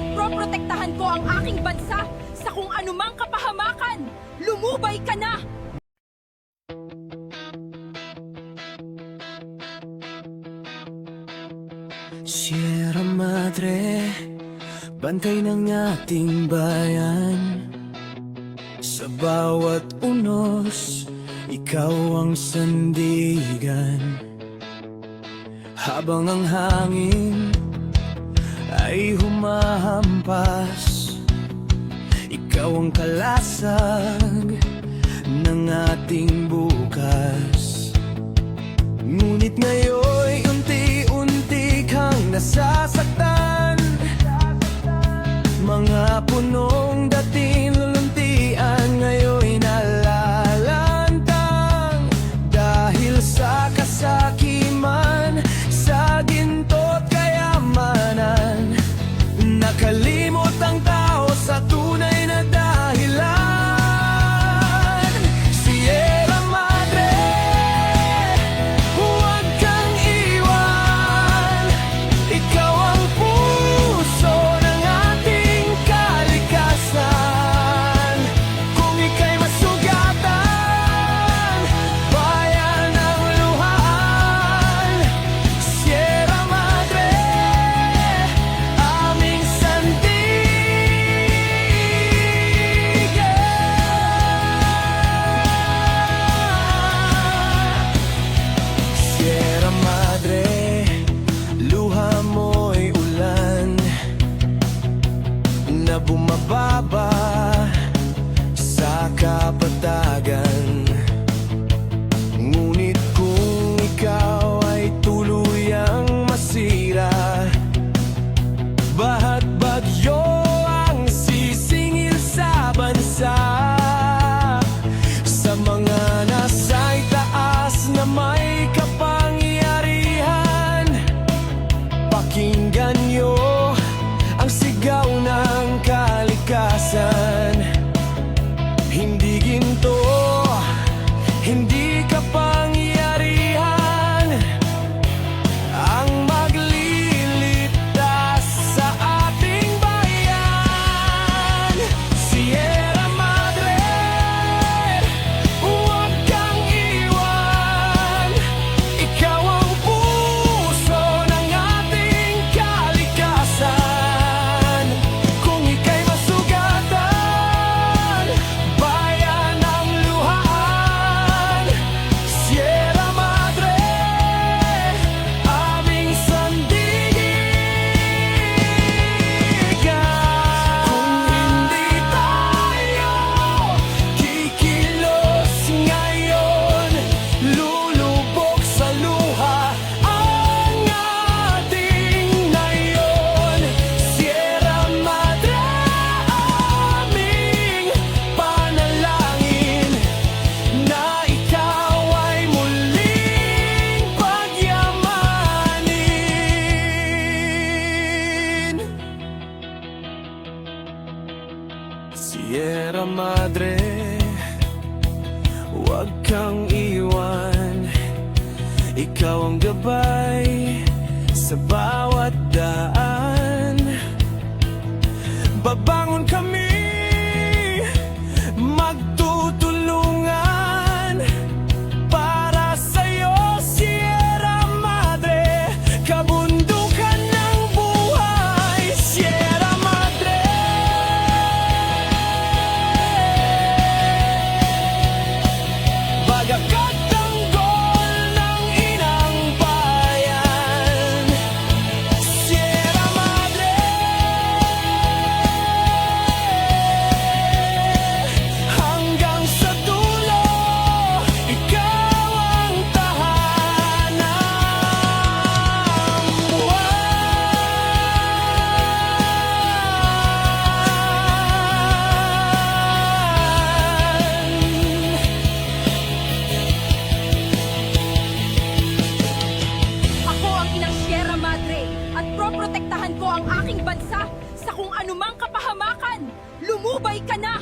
at proprotektahan ko ang aking bansa sa kung anumang kapahamakan. Lumubay ka na! Sierra Madre, bantay ng ating bayan. Sa bawat unos, ikaw ang sandigan. Habang ang hangin ay humahampas, ikaw ang kalasag ng ating bukas. Ngunit ngayon'y unti-unti kang nasasaktan. Mga punong dating luluntian ngayon'y nalalantang. Dahil sa kasakiman, sa ginto't kayamanan, nakalimot ang tao sa tunay na dahilan. Sierra Madre, huwag kang iwan. Ikaw ang puso ng ating kalikasan. Kung ika'y masugatan, bayan ng luhaan. Sierra Madre, aming sandigan. Sierra Madre, luha mo'y ulan na bumababa sa kapatagan. Ngunit kung ikaw ay tuluyang masira, baha't bagyo ang sisingil sa bansa. Sa mga nasa itaas na may kapangyarihan, pakinggan niyo ang sigaw ng kalikasan. Hindi ginto, hindi kapangyarihan ang magliligtas sa ating bayan. Sierra Madre, huwag kang iwan. Ikaw ang puso ng ating kalikasan. Kung ika'y masugatan, bayan ng luhaan. Sierra Madre, aming sandigan. Kung hindi tayo kikilos ngayon, lulubog sa luha ang ating nayon. Sierra Madre, aming panalangin na ikaw ay muling pagyamanin. Sierra Madre, huwag kang iwan. Ikaw ang gabay sa bawat daan. Babangon kami, magtutulungan para sa'yo, Sierra Madre, kabundukan ng buhay. Sierra Madre, bagakat tanggol ng inang bayan. Sierra Madre, hanggang sa dulo, ikaw ang tahanan. Ako ang inang Sierra Madre at proprotektahan ko ang aking bansa sa kung anumang kapahamakan. Lumubay ka na!